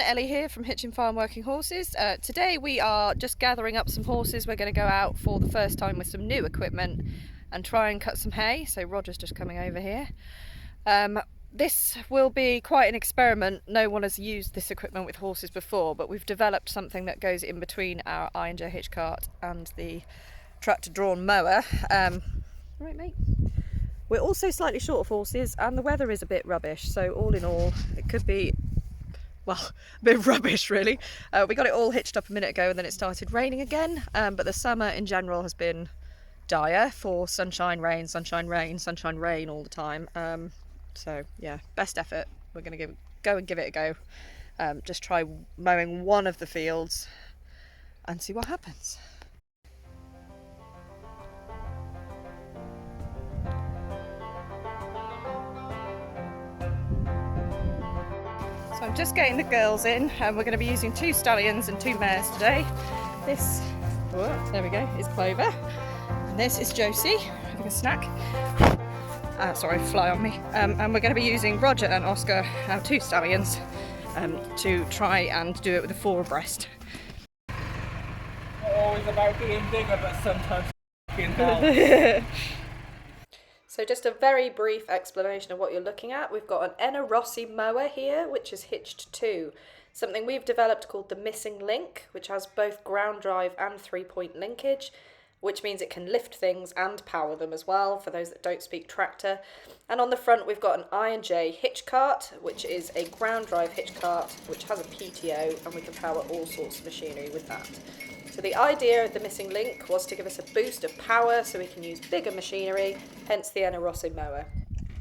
Ellie here from Hitchin Farm Working Horses. Today we are just gathering up some horses. We're going to go out for the first time with some new equipment and try and cut some hay. So Roger's just coming over here. This will be quite an experiment. No one has used this equipment with horses before, but we've developed something that goes in between our I&J hitch cart and the tractor drawn mower. Right, mate? We're also slightly short of horses and the weather is a bit rubbish, so all in all it could be, well, a bit rubbish really. We got it all hitched up a minute ago and then it started raining again, but the summer in general has been dire for sunshine, rain, sunshine, rain, sunshine, rain all the time. So yeah, best effort. We're going to go and give it a go. Just try mowing one of the fields and see what happens. So I'm just getting the girls in, and we're going to be using 2 stallions and 2 mares today. This, oh, there we go, is Clover, and this is Josie having a snack. Sorry, fly on me. And we're going to be using Roger and Oscar, our 2 stallions, to try and do it with a 4 abreast. Always about being bigger, but sometimes being hell. So just a very brief explanation of what you're looking at. We've got an Enna Rossi mower here, which is hitched to something we've developed called the missing link, which has both ground drive and 3-point linkage, which means it can lift things and power them as well, for those that don't speak tractor. And on the front we've got an I&J hitch cart, which is a ground drive hitch cart, which has a PTO, and we can power all sorts of machinery with that. So the idea of the missing link was to give us a boost of power so we can use bigger machinery, hence the Enna Rossi mower.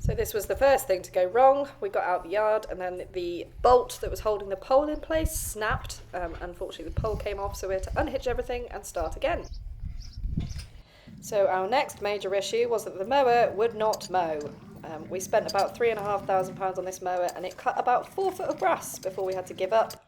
So this was the first thing to go wrong. We got out the yard and then the bolt that was holding the pole in place snapped. Unfortunately the pole came off, so we had to unhitch everything and start again. So our next major issue was that the mower would not mow. We spent about £3,500 on this mower and it cut about 4 foot of grass before we had to give up.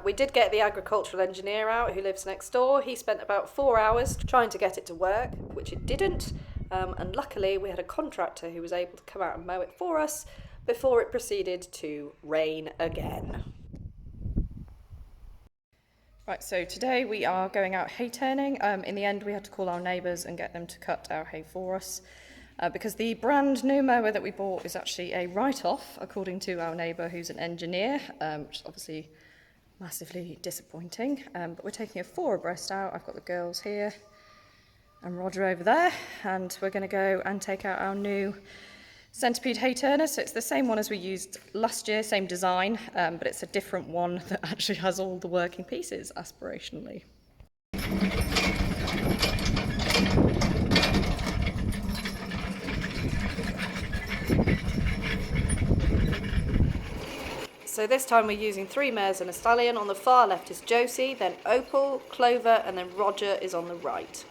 We did get the agricultural engineer out who lives next door. He spent about 4 hours trying to get it to work, which it didn't. And luckily we had a contractor who was able to come out and mow it for us before it proceeded to rain again. Right, so today we are going out hay turning. In the end we had to call our neighbours and get them to cut our hay for us. Because the brand new mower that we bought is actually a write-off, according to our neighbour who's an engineer, which is obviously massively disappointing. But we're taking a 4 abreast out. I've got the girls here and Roger over there, and we're going to go and take out our new centipede hay turner. So it's the same one as we used last year, same design, but it's a different one that actually has all the working pieces aspirationally. So this time we're using 3 mares and a stallion. On the far left is Josie, then Opal, Clover, and then Roger is on the right.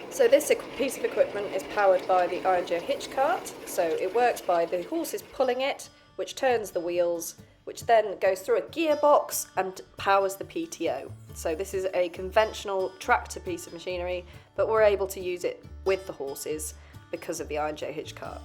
So this piece of equipment is powered by the I&J hitch cart. So it works by the horses pulling it, which turns the wheels, which then goes through a gearbox and powers the PTO. So this is a conventional tractor piece of machinery, but we're able to use it with the horses because of the I&J hitch cart.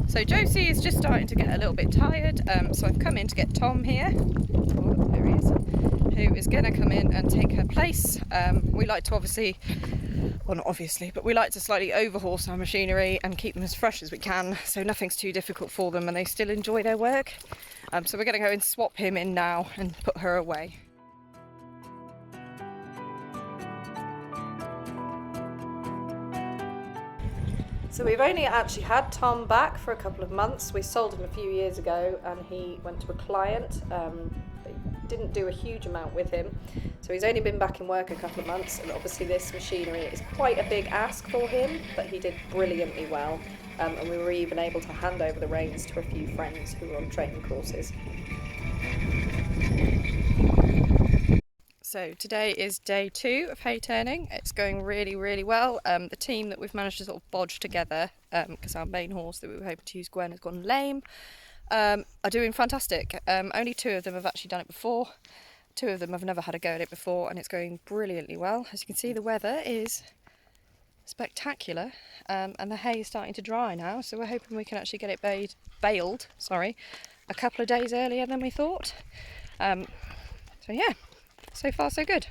So Josie is just starting to get a little bit tired, so I've come in to get Tom here, oh, there he is, who is going to come in and take her place. We like to obviously, well not obviously, but we like to slightly overhorse our machinery and keep them as fresh as we can, so nothing's too difficult for them and they still enjoy their work. So we're going to go and swap him in now and put her away. So we've only actually had Tom back for a couple of months. We sold him a few years ago and he went to a client, but didn't do a huge amount with him. So he's only been back in work a couple of months, and obviously this machinery is quite a big ask for him, but he did brilliantly well. And we were even able to hand over the reins to a few friends who were on training courses. So today is day 2 of hay turning. It's going really, really well. The team that we've managed to sort of bodge together, because our main horse that we were hoping to use, Gwen, has gone lame, are doing fantastic. Only 2 of them have actually done it before. 2 of them have never had a go at it before, and it's going brilliantly well. As you can see, the weather is spectacular, and the hay is starting to dry now, so we're hoping we can actually get it baled a couple of days earlier than we thought. So yeah, so far so good.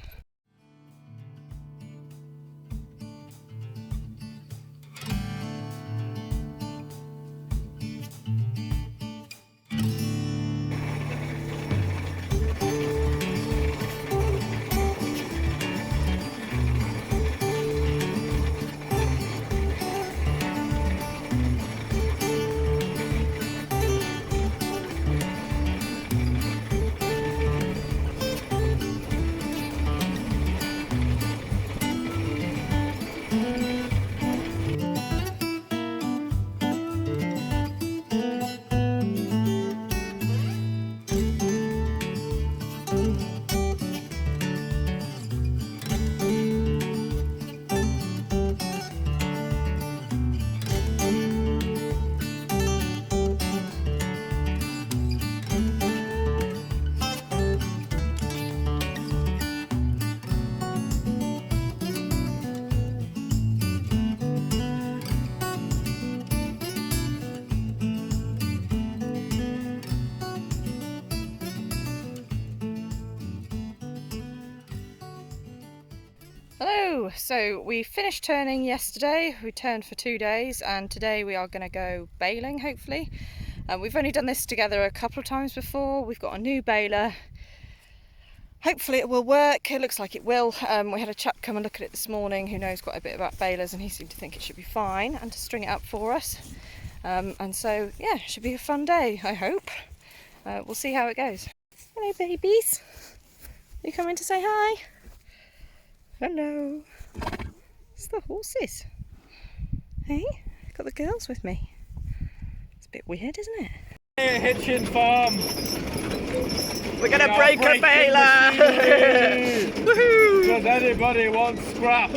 Hello, so we finished turning yesterday. We turned for 2 days, and today we are going to go baling, hopefully. We've only done this together a couple of times before. We've got a new baler. Hopefully it will work. It looks like it will. We had a chap come and look at it this morning who knows quite a bit about balers, and he seemed to think it should be fine and to string it up for us. And so yeah, it should be a fun day, I hope. We'll see how it goes. Hello babies, you coming to say hi? Hello. It's the horses. Hey, got the girls with me. It's a bit weird, isn't it? Hey, Hitchin Farm. We're gonna break a baler! Woohoo! Does anybody want scrap?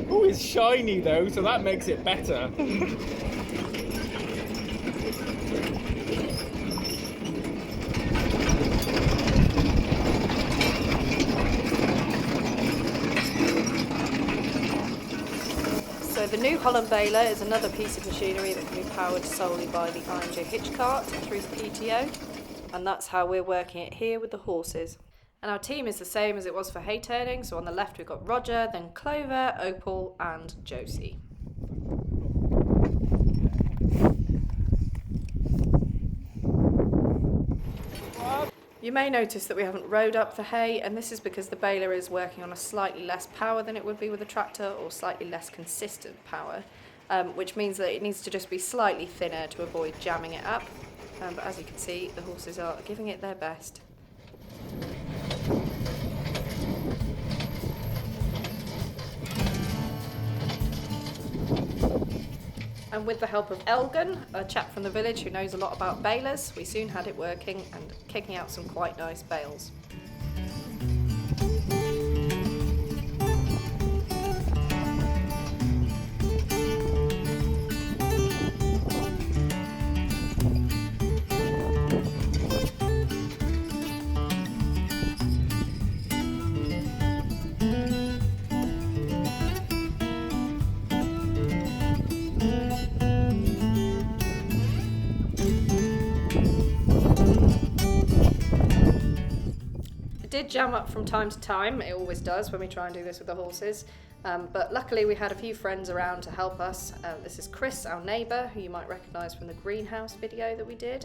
Oh, it's shiny though, so that makes it better. So the New Holland baler is another piece of machinery that can be powered solely by the IMJ hitch cart through the PTO, and that's how we're working it here with the horses. And our team is the same as it was for hay turning, so on the left we've got Roger, then Clover, Opal and Josie. You may notice that we haven't rowed up the hay, and this is because the baler is working on a slightly less power than it would be with a tractor, or slightly less consistent power, which means that it needs to just be slightly thinner to avoid jamming it up. But as you can see, the horses are giving it their best. And with the help of Elgin, a chap from the village who knows a lot about balers, we soon had it working and kicking out some quite nice bales. Did jam up from time to time, it always does when we try and do this with the horses, but luckily we had a few friends around to help us. This is Chris, our neighbour, who you might recognise from the greenhouse video that we did,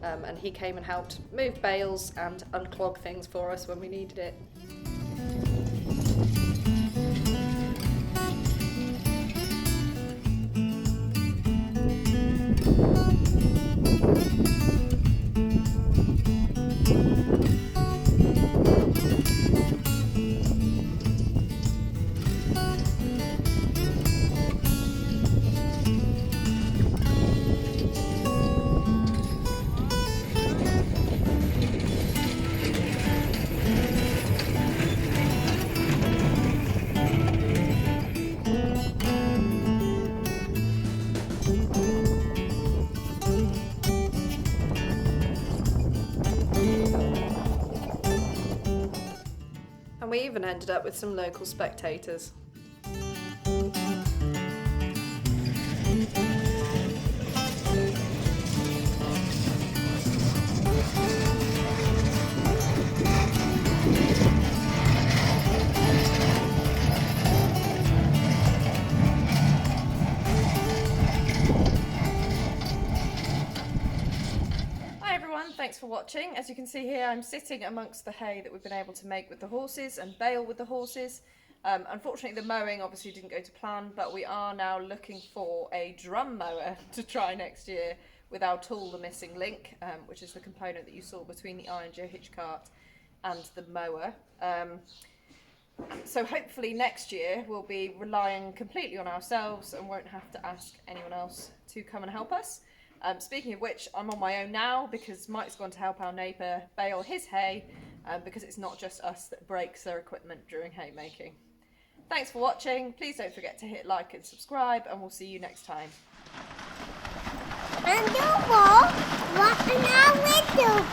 and he came and helped move bales and unclog things for us when we needed it. And we even ended up with some local spectators. Hi everyone, thanks for watching. As you can see here, I'm sitting amongst the hay that we've been able to make with the horses and bale with the horses. Unfortunately, the mowing obviously didn't go to plan, but we are now looking for a drum mower to try next year with our tool, the missing link, which is the component that you saw between the iron hitch cart and the mower. So hopefully next year we'll be relying completely on ourselves and won't have to ask anyone else to come and help us. Speaking of which, I'm on my own now because Mike's gone to help our neighbour bale his hay, because it's not just us that breaks their equipment during haymaking. Thanks for watching. Please don't forget to hit like and subscribe, and we'll see you next time. And don't walk, walk in our window.